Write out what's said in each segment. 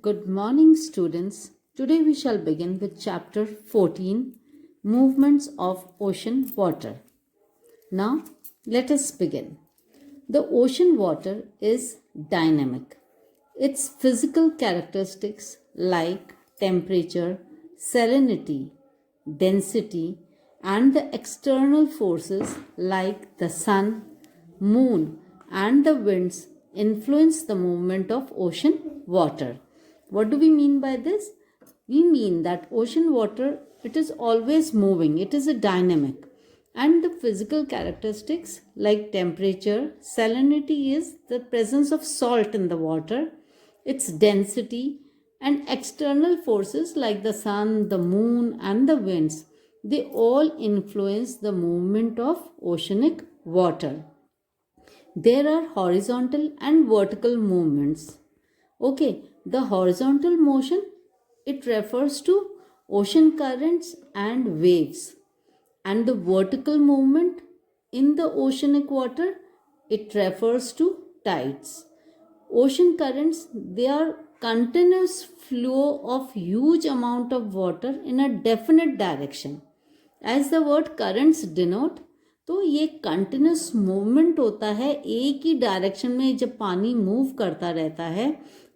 Good morning, students. Today we shall begin with chapter 14 Movements of Ocean Water. Now, let us begin. The ocean water is dynamic. Its physical characteristics like temperature, salinity, density, and the external forces like the sun, moon, and the winds influence the movement of ocean water. What do we mean by this? We mean that ocean water, it is always moving, it is a dynamic, and the physical characteristics like temperature, salinity is the presence of salt in the water, its density, and external forces like the sun, the moon, and the winds, they all influence the movement of oceanic water. There are horizontal and vertical movements. Okay, the horizontal motion, it refers to ocean currents and waves, and the vertical movement in the oceanic water, it refers to tides. Ocean currents, they are continuous flow of huge amount of water in a definite direction. As the word currents denote, तो ये continuous movement होता है, एक ही direction में जब पानी move करता रहता है,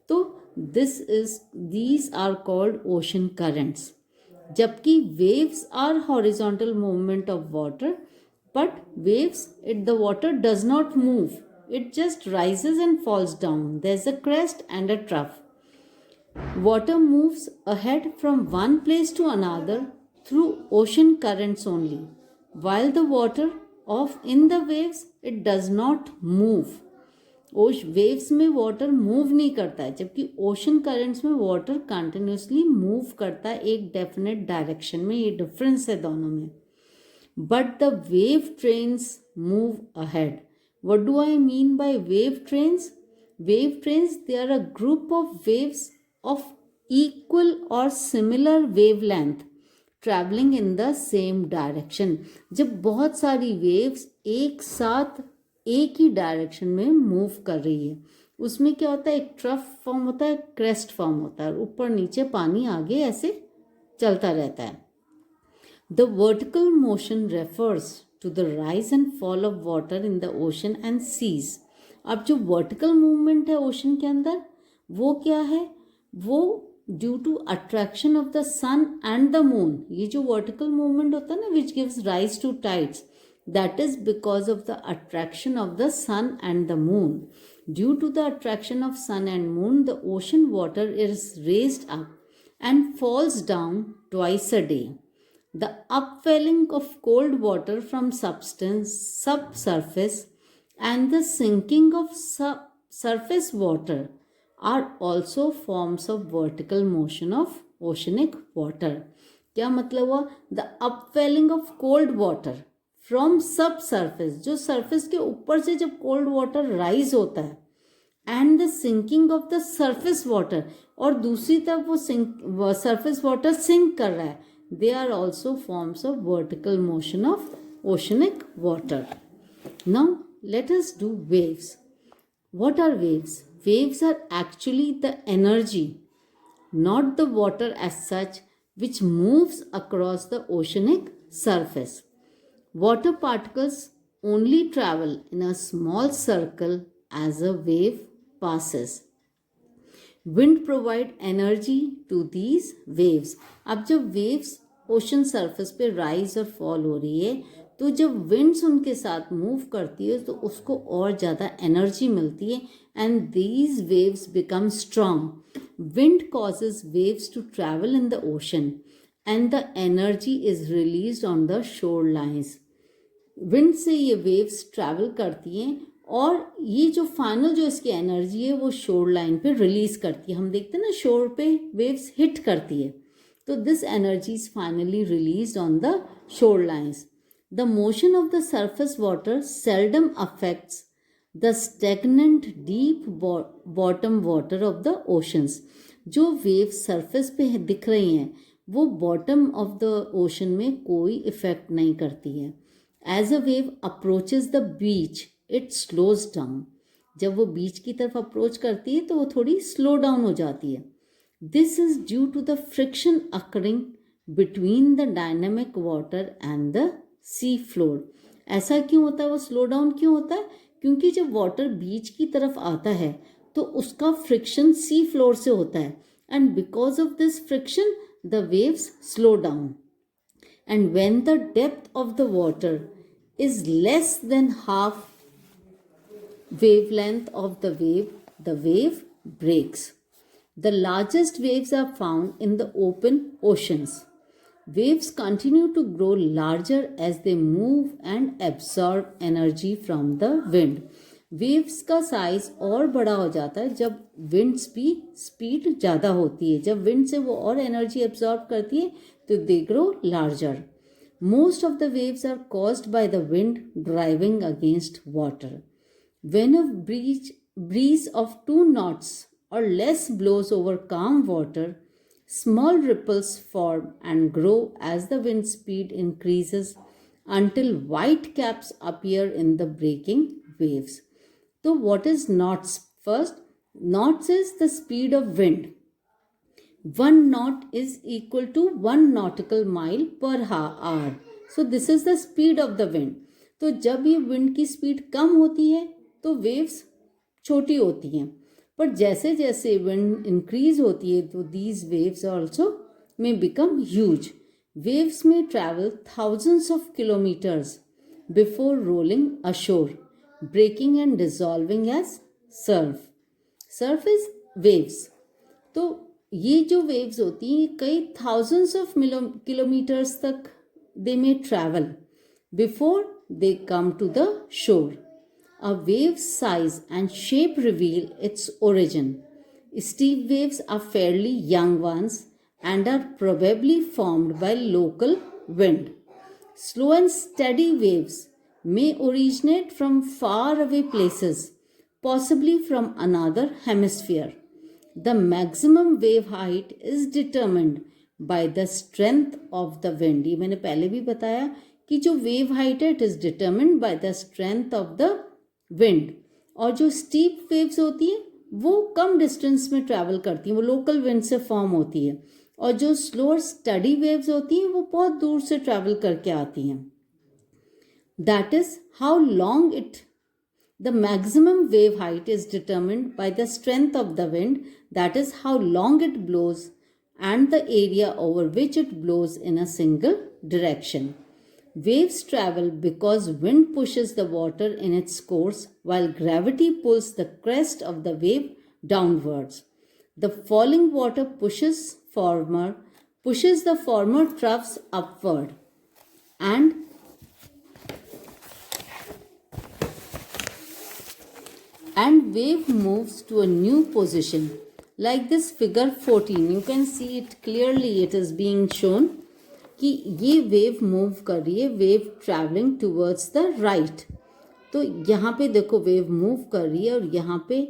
तो these are called ocean currents. जबकि waves are horizontal movement of water, but waves, the water does not move, it just rises and falls down. There's a crest and a trough. Water moves ahead from one place to another through ocean currents only, while the water in the waves, it does not move. Waves में water move नहीं करता है, जबकि ocean currents में water continuously move करता है एक definite direction में. ये डिफरेंस है दोनों में. But the wave trains move ahead. What do I mean by wave trains? Wave trains, they are a group of waves of equal और similar wavelength travelling in the same direction. जब बहुत सारी waves एक साथ एक ही direction में move कर रही है, उसमें क्या होता है, एक ट्रफ फॉर्म होता है, क्रेस्ट फॉर्म होता है, ऊपर नीचे पानी आगे ऐसे चलता रहता है. The vertical motion refers to the rise and fall of water in the ocean and seas. अब जो वर्टिकल मूवमेंट है ओशन के अंदर, वो क्या है? वो due to attraction of the sun and the moon. ये जो वर्टिकल मूवमेंट होता है ना, which gives rise to tides, that is because of the attraction of the sun and the moon. Due to the attraction of sun and moon, the ocean water is raised up and falls down twice a day. The upwelling of cold water from subsurface and the sinking of surface water are also forms of vertical motion of oceanic water. क्या मतलब हुआ? The upwelling of cold water from subsurface surface के ऊपर से जब cold water rise होता है, and the sinking of the surface water, और दूसरी तरफ वो सरफेस वाटर सिंक कर रहा है, they are also forms of vertical motion of oceanic water. Now let us do waves. What are waves? Waves are actually the energy, not the water as such, which moves across the oceanic surface. Water particles only travel in a small circle as a wave passes. Wind provide energy to these waves. अब जब waves ocean surface पे rise और fall हो रही है, तो जब winds उनके साथ move करती है, तो उसको और ज़्यादा energy मिलती है, and these waves become strong. Wind causes waves to travel in the ocean, and the energy is released on the shorelines. Wind से ये वेव्स ट्रैवल करती हैं, और ये जो फाइनल जो इसकी एनर्जी है वो शोर लाइन पे रिलीज करती है. हम देखते हैं ना, शोर पे वेव्स हिट करती है, तो this energy is finally release on the shore lines. The motion of the surface water seldom affects the stagnant deep bottom water of the oceans. जो वेव्स सरफेस पे दिख रही हैं, वो बॉटम ऑफ द ओशन में कोई effect नहीं करती है. As a wave approaches the beach, it slows down. जब वो बीच की तरफ अप्रोच करती है, तो वो थोड़ी स्लो डाउन हो जाती है. This is due to the friction occurring between the dynamic water and the sea floor. ऐसा क्यों होता है, वो स्लो डाउन क्यों होता है? क्योंकि जब वाटर बीच की तरफ आता है तो उसका फ्रिक्शन सी फ्लोर से होता है, and because of this friction the waves slow down. And when the depth of the water is less than half wavelength of the wave breaks. The largest waves are found in the open oceans. Waves continue to grow larger as they move and absorb energy from the wind. Waves का size और बड़ा हो जाता है जब wind speed ज़्यादा होती है. जब विंड से वो और एनर्जी एब्जॉर्ब करती है तो they grow larger. Most of the waves are caused by the wind driving against water. When a breeze of 2 knots or less blows over calm water, small ripples form and grow as the wind speed increases until white caps appear in the breaking waves. So, what is knots? First, knots is the speed of wind. 1 knot is equal to 1 nautical mile per hour. So, this is the speed of the wind. तो जब ये wind की speed कम होती है तो waves छोटी होती हैं, पर जैसे जैसे विंड इंक्रीज होती है तो these waves also may become huge. Waves में travel thousands of kilometres before rolling ashore, breaking and dissolving as surf. Surf is waves. तो ये जो वेव्स होती हैं कई थाउजेंड्स ऑफ किलोमीटर्स तक they may travel before they come to the shore. A wave's size and shape reveal its origin. Steep waves are fairly young ones and are probably formed by local wind. Slow and steady waves may originate from far away places, possibly from another hemisphere. The maximum wave height is determined by the strength of the wind. ये मैंने पहले भी बताया कि जो wave height है it is determined by the strength of the wind. और जो स्टीप वेव्स होती हैं वो कम डिस्टेंस में ट्रैवल करती हैं, वो लोकल विंड से फॉर्म होती है. और जो स्लोअर स्टडी वेव्स होती हैं वो बहुत दूर से ट्रैवल करके आती हैं. That is how long it the maximum wave height is determined by the strength of the wind. That is how long it blows and the area over which it blows in a single direction. Waves travel because wind pushes the water in its course while gravity pulls the crest of the wave downwards. The falling water pushes the former troughs upward and wave moves to a new position. Like this figure 14, you can see it clearly, it is being shown कि ये wave move कर रही है, wave travelling towards the right. तो यहाँ पे देखो wave move कर रही है और यहाँ पे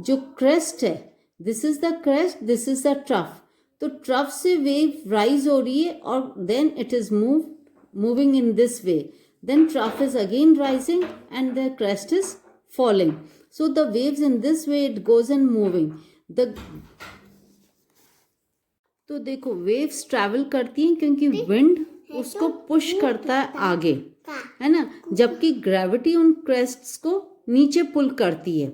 जो क्रेस्ट है this is the crest, this is the trough. तो ट्रफ से वेव राइज हो रही है और then it is moving in this way, then trough is again rising and the crest is falling. So the waves in this way it goes and moving. तो देखो waves travel करती हैं क्योंकि wind उसको पुश करता है आगे, है ना, जबकि ग्रेविटी उन क्रेस्ट्स को नीचे पुल करती है,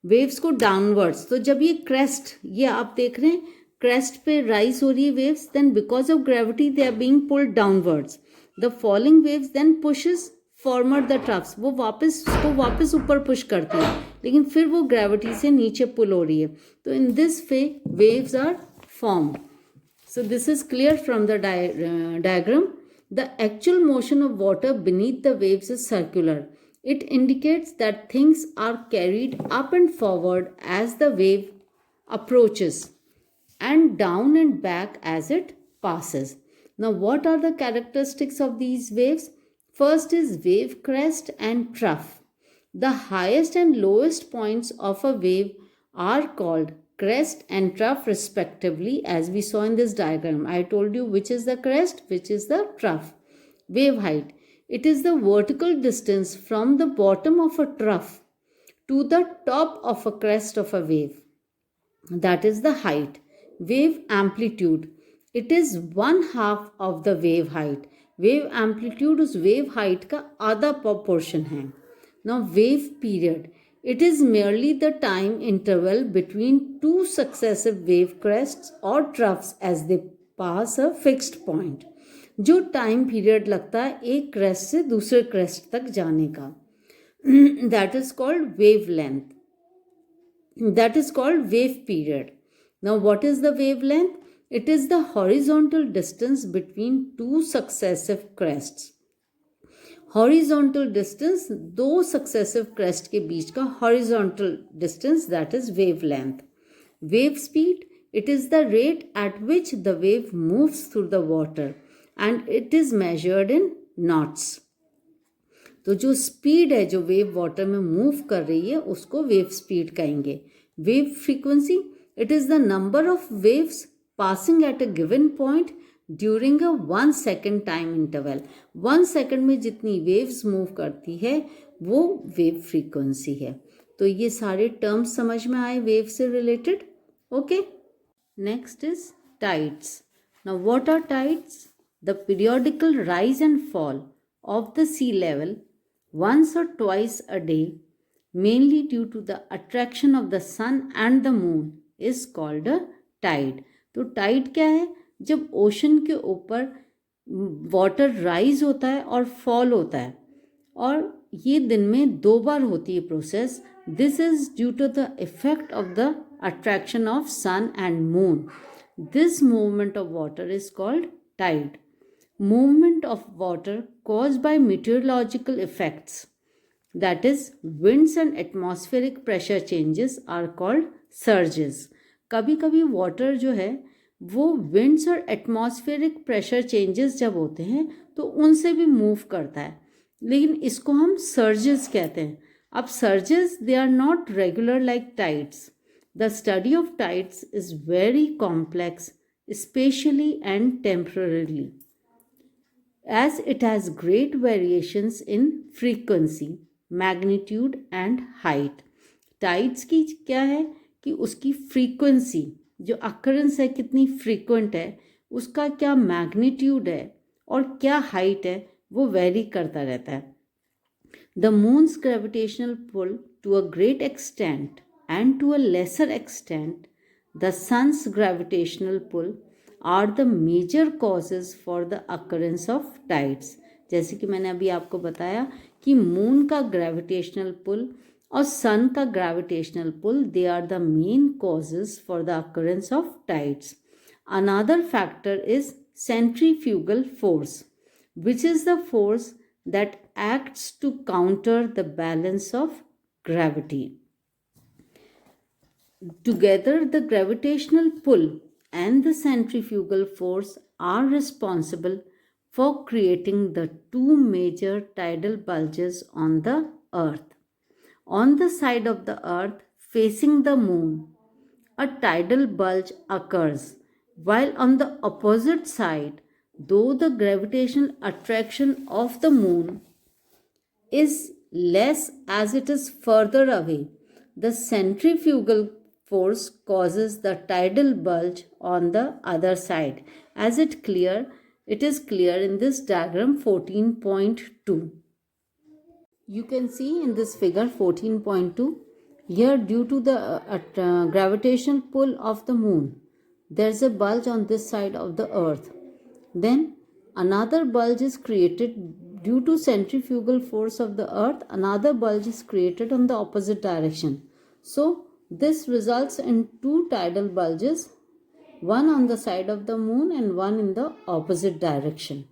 वेव्स को डाउनवर्ड्स. तो जब ये क्रेस्ट, ये आप देख रहे हैं क्रेस्ट पे राइज हो रही है waves, then because of gravity they are being pulled downwards. The falling waves then pushes former the troughs, वो वापस ऊपर पुश करती है, लेकिन फिर वो ग्रेविटी से नीचे पुल हो रही है. तो in this way waves are formed. So this is clear from the diagram. The actual motion of water beneath the waves is circular. It indicates that things are carried up and forward as the wave approaches and down and back as it passes. Now what are the characteristics of these waves? First is wave crest and trough. The highest and lowest points of a wave are called crest and trough respectively, as we saw in this diagram. I told you which is the crest, which is the trough. Wave height. It is the vertical distance from the bottom of a trough to the top of a crest of a wave. That is the height. Wave amplitude. It is one half of the wave height. Wave amplitude उस wave height का आधा portion है. Now wave period. It is merely the time interval between two successive wave crests or troughs as they pass a fixed point. जो time period लगता है एक crest से दूसरे क्रेस्ट तक जाने का, that is called wavelength. That is called wave period. Now, what is the wavelength? It is the horizontal distance between two successive crests. Horizontal distance, दो successive crest के बीच का horizontal distance, that is wavelength. Wave speed, it is the rate at which the wave moves through the water and it is measured in knots. तो जो speed है जो wave water में move कर रही है उसको वेव स्पीड कहेंगे. Wave frequency, it is the number of waves passing at a given point during a 1 second time interval. 1 second में जितनी वेव्स मूव करती है वो वेव फ्रीक्वेंसी है. तो ये सारे टर्म्स समझ में आए वेव से related. Okay, next is tides. Now what are tides? The periodical rise and fall of the sea level once or twice a day, mainly due to the attraction of the sun and the moon, is called a tide. तो tide क्या है? जब ocean के ऊपर water rise होता है और fall होता है, और ये दिन में 2 बार होती है process. This is due to the effect of the attraction of sun and moon. This movement of water is called tide. Movement of water caused by meteorological effects, that is winds and atmospheric pressure changes, are called surges. कभी कभी water जो है वो winds और atmospheric pressure changes जब होते हैं तो उनसे भी मूव करता है, लेकिन इसको हम surges कहते हैं. अब surges, they are not regular like tides. The study of tides is very complex, spatially and temporarily, as it has great variations in frequency, magnitude and height. Tides की क्या है कि उसकी फ्रीक्वेंसी जो अकरेंस है कितनी फ्रीक्वेंट है, उसका क्या मैग्नीट्यूड है और क्या हाइट है वो वेरी करता रहता है. The moon's gravitational pull to a great extent and to a lesser extent the sun's gravitational pull are the major causes for the occurrence of tides. जैसे कि मैंने अभी आपको बताया कि मून का ग्रेविटेशनल पुल और सन का gravitational pull, they are the main causes for the occurrence of tides. Another factor is centrifugal force, which is the force that acts to counter the balance of gravity. Together, the gravitational pull and the centrifugal force are responsible for creating the 2 major tidal bulges on the earth. On the side of the earth facing the moon, a tidal bulge occurs, while on the opposite side, though the gravitational attraction of the moon is less as it is further away, the centrifugal force causes the tidal bulge on the other side, as it is clear in this diagram 14.2. You can see in this figure 14.2, here due to the gravitational pull of the moon, there is a bulge on this side of the earth. Then another bulge is created due to centrifugal force of the earth. Another bulge is created on the opposite direction. So this results in 2 tidal bulges, one on the side of the moon and one in the opposite direction.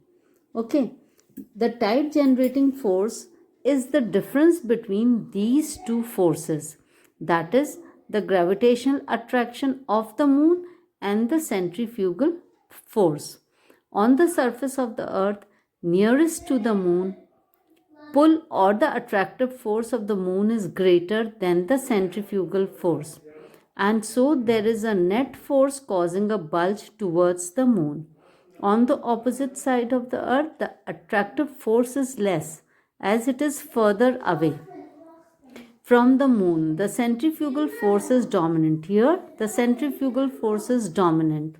Okay, the tide generating force is the difference between these 2 forces, that is the gravitational attraction of the moon and the centrifugal force. On the surface of the earth nearest to the moon, pull or the attractive force of the moon is greater than the centrifugal force, and so there is a net force causing a bulge towards the moon. On the opposite side of the earth, the attractive force is less as it is further away. from the moon. The centrifugal force is dominant. Here, the centrifugal force is dominant.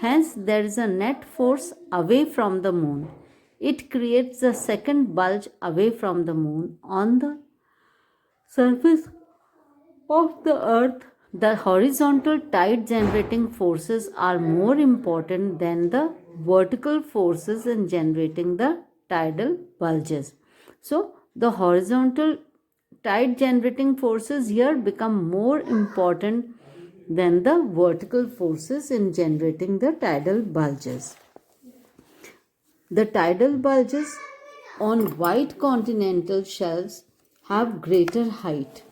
Hence, there is a net force away from the moon. It creates the second bulge away from the moon on the surface of the earth. The horizontal tide generating forces are more important than the vertical forces in generating the tidal bulges. So, the horizontal tide generating forces here become more important than the vertical forces in generating the tidal bulges. The tidal bulges on white continental shelves have greater height.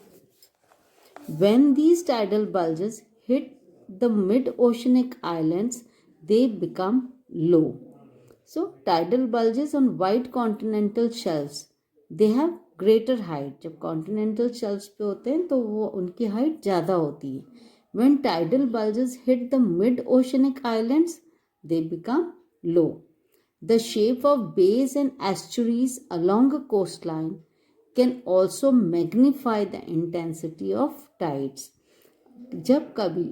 When these tidal bulges hit the mid-oceanic islands, they become low. So, tidal bulges on white continental shelves, they have greater height. जब continental shelves पे होते हैं तो वो उनकी height ज़्यादा होती है. When tidal bulges hit the mid-oceanic islands, they become low. The shape of bays and estuaries along a coastline can also magnify the intensity of tides. जब कभी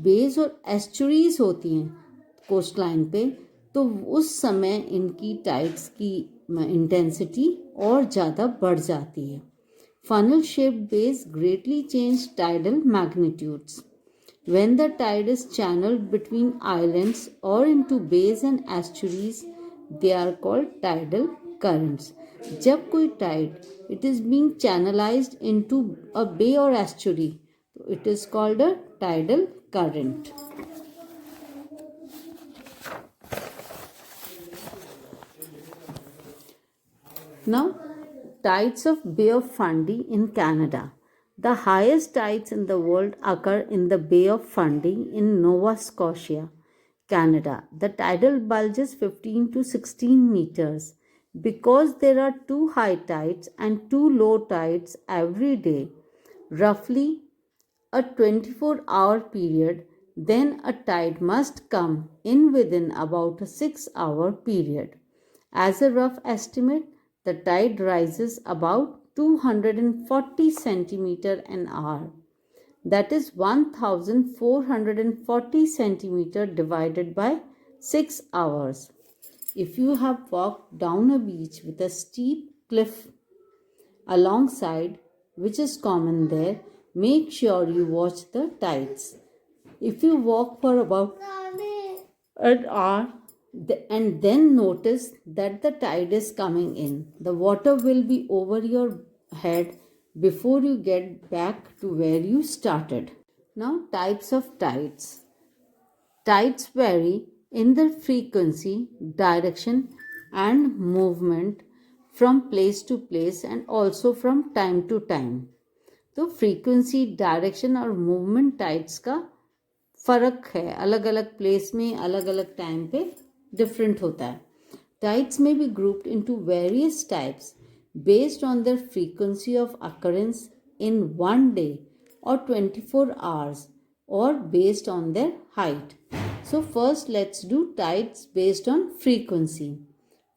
बेस और एस्चुरीज होती हैं कोस्ट लाइन पे तो उस समय इनकी टाइड्स की इंटेंसिटी और ज़्यादा बढ़ जाती है. Funnel shaped bays greatly change tidal magnitudes. When the tide is channeled between islands or into bays and estuaries, they are called tidal currents. जब कोई tide it is being channelized into a bay or estuary, it is called a tidal current. Now, tides of Bay of Fundy in Canada. The highest tides in the world occur in the Bay of Fundy in Nova Scotia, Canada. The tidal bulge is 15 to 16 meters. Because there are two high tides and two low tides every day, roughly a 24-hour period, then a tide must come in within about a 6-hour period. As a rough estimate, the tide rises about 240 centimeter an hour. That is 1440 centimeter divided by 6 hours. If you have walked down a beach with a steep cliff alongside, which is common there, make sure you watch the tides. If you walk for about an hour and then notice that the tide is coming in, the water will be over your head before you get back to where you started. Now, types of tides. Tides vary in their frequency, direction, and movement from place to place and also from time to time. तो frequency, direction और movement tides का फ़र्क है. अलग अलग place में अलग अलग टाइम पे डिफरेंट होता है. टाइड्स में be grouped into various types based on their frequency of occurrence in one day or 24 hours or based on their height. So first let's do tides based on frequency.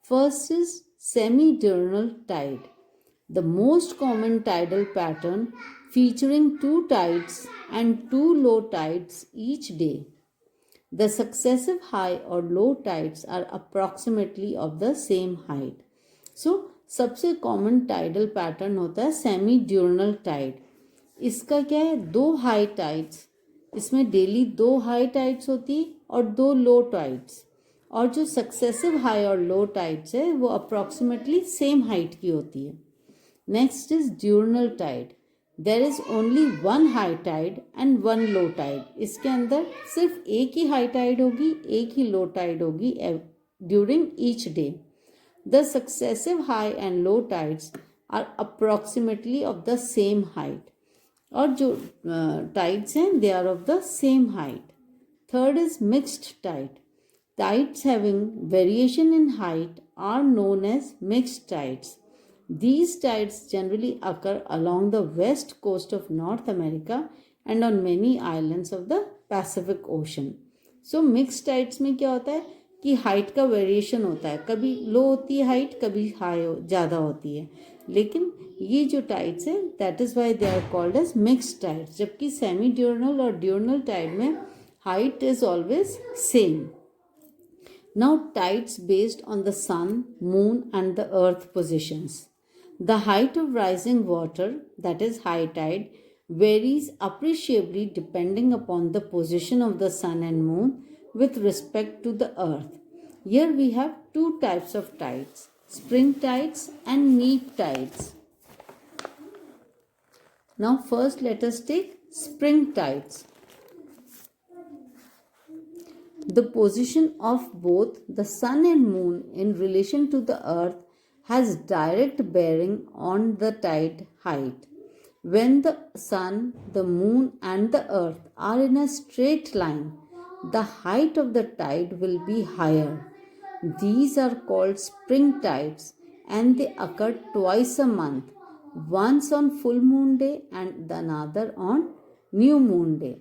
First is semi-diurnal tide, the most common tidal pattern featuring two tides and two low tides each day. The successive high or low tides are approximately of the same height. So सबसे common tidal pattern होता है semi diurnal Tide. इसका क्या है, दो high tides, इसमें daily दो high tides होती है और दो लो टाइड्स, और जो सक्सेसिव हाई और लो टाइड्स है वो अप्रॉक्सीमेटली सेम हाइट की होती है. Next is diurnal tide. There is only one high tide and one low tide. इसके अंदर सिर्फ एक ही हाई टाइड होगी, एक ही लो टाइड होगी during each day. The successive high and low tides are approximately of the same height. और जो tides हैं they are of the same height. Third is mixed tide. Tides having variation in height are known as mixed tides. These tides generally occur along the west coast of North America and on many islands of the Pacific Ocean. So mixed tides में क्या होता है कि height का variation होता है, कभी लो होती है हाइट, कभी हाई ज़्यादा होती है. लेकिन ये जो टाइड्स है that is why they are called as mixed tides, जबकि सेमी ड्यूरनल और ड्यूरनल टाइड में height is always same. Now tides based on the sun, moon and the earth positions. The height of rising water, that is high tide, varies appreciably depending upon the position of the sun and moon with respect to the earth. Here we have two types of tides, spring tides and neap tides. Now first let us take spring tides. The position of both the sun and moon in relation to the earth has direct bearing on the tide height. When the sun, the moon and the earth are in a straight line, the height of the tide will be higher. These are called spring tides and they occur twice a month, once on full moon day and another on new moon day.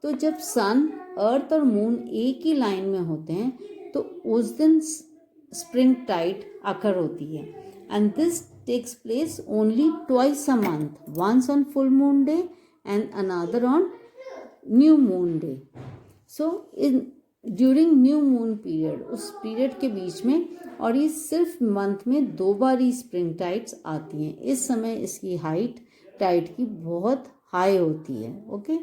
तो जब सन, अर्थ और moon एक ही line में होते हैं तो उस दिन स्प्रिंग टाइड अकर होती है. And this takes place only twice a month, once on full moon day and another on new moon day. So in during new moon period, उस पीरियड के बीच में, और ये सिर्फ मंथ में 2 बार ही स्प्रिंग टाइड्स आती हैं. इस समय इसकी हाइट टाइड की बहुत हाई होती है. Okay.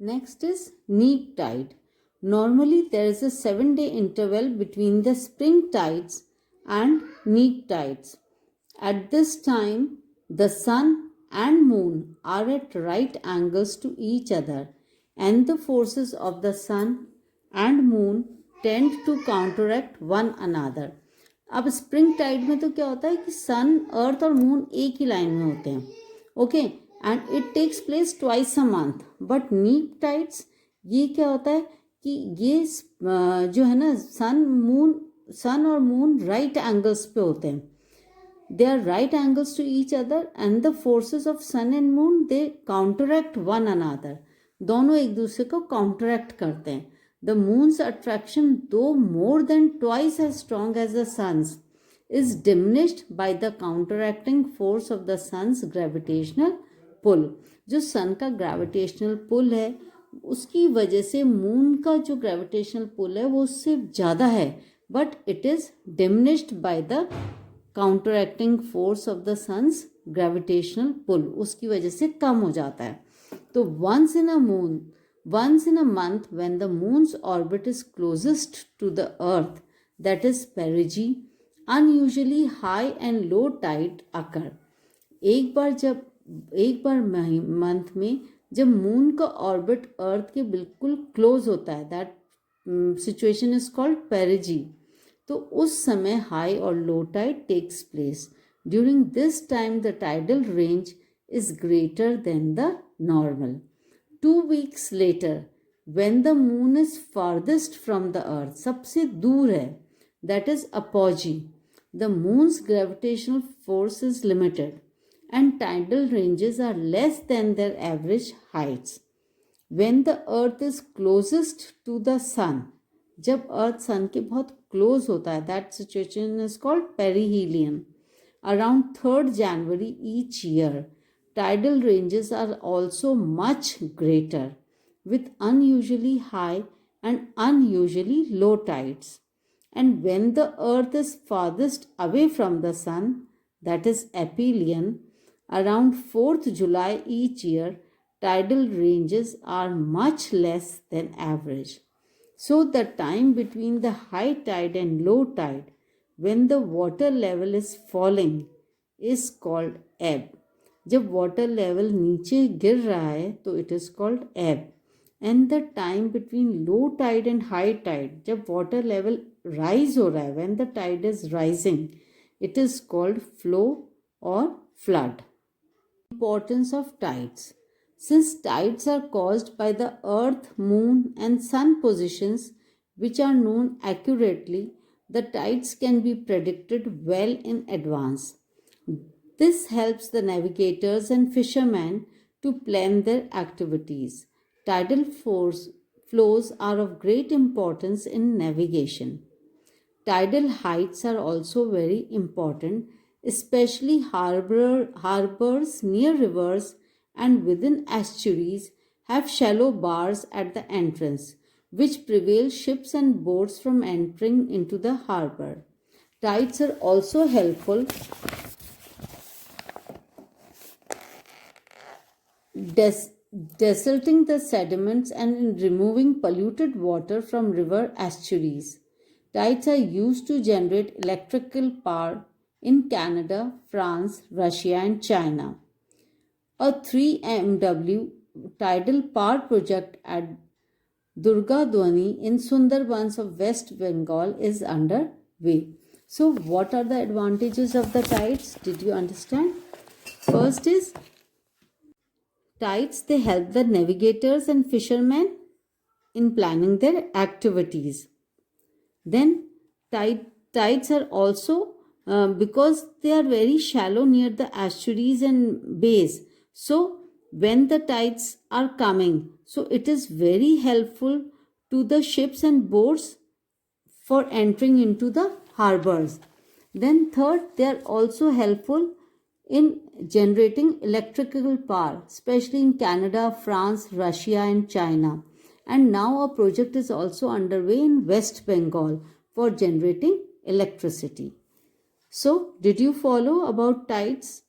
Next is neap tide. Normally there is a 7-day interval between the spring tides and neap tides. At this time, the sun and moon are at right angles to each other and the forces of the sun and moon tend to counteract one another. अब spring Tide में तो क्या होता है कि सन, अर्थ और moon एक ही line में होते हैं. Okay. And it takes place twice a month. But neap tides, ये क्या होता है कि ये जो है ना, सन और मून राइट एंगल्स पे होते हैं. They are right angles to each other and the forces of sun and moon they counteract one another. दोनों एक दूसरे को काउंटरैक्ट करते हैं. The moon's attraction, though more than twice as strong as the sun's, is diminished by the counteracting force of the sun's gravitational पुल. जो सन का gravitational पुल है उसकी वजह से मून का जो ग्रेविटेशनल पुल है वो उससे ज़्यादा है, but it is diminished by the counteracting force of the sun's gravitational pull, उसकी वजह से कम हो जाता है. तो once in a month when the moon's orbit is closest to the earth, that is perigee, unusually high and low tide occur. एक बार month में जब मून का ऑर्बिट अर्थ के बिल्कुल क्लोज होता है, that situation is called perigee. तो उस समय हाई और low tide takes place. During this time the tidal range is greater than the normal. 2 weeks later when the moon is farthest from the earth, सबसे दूर है, that is apogee, the moon's gravitational force is limited and tidal ranges are less than their average heights. When the earth is closest to the sun, जब अर्थ सन के बहुत close होता है, that situation is called perihelion. Around 3rd January each year, tidal ranges are also much greater, with unusually high and unusually low tides. And when the earth is farthest away from the sun, that is aphelion, around 4th July each year, tidal ranges are much less than average. So the time between the high tide and low tide, when the water level is falling, is called ebb. जब water level नीचे गिर रहा है तो it is called ebb. And the time between low tide and high tide, जब water level rise हो रहा है, when the tide is rising, it is called flow or flood. Importance of tides. Since tides are caused by the earth, moon and sun positions which are known accurately, the tides can be predicted well in advance. This helps the navigators and fishermen to plan their activities. Tidal flows are of great importance in navigation. Tidal heights are also very important, especially harbors near rivers and within estuaries have shallow bars at the entrance, which prevent ships and boats from entering into the harbor. Tides are also helpful des- desalting the sediments and in removing polluted water from river estuaries. Tides are used to generate electrical power in Canada, France, Russia, and China. A 3 MW tidal power project at Durgadwani in Sundarbans of West Bengal is underway. So, what are the advantages of the tides? Did you understand? First is tides, they help the navigators and fishermen in planning their activities. Then tides are also because they are very shallow near the estuaries and bays. So when the tides are coming, so it is very helpful to the ships and boats for entering into the harbors. Then third, they are also helpful in generating electrical power, especially in Canada, France, Russia, and China. And now a project is also underway in West Bengal for generating electricity. So, did you follow about tides?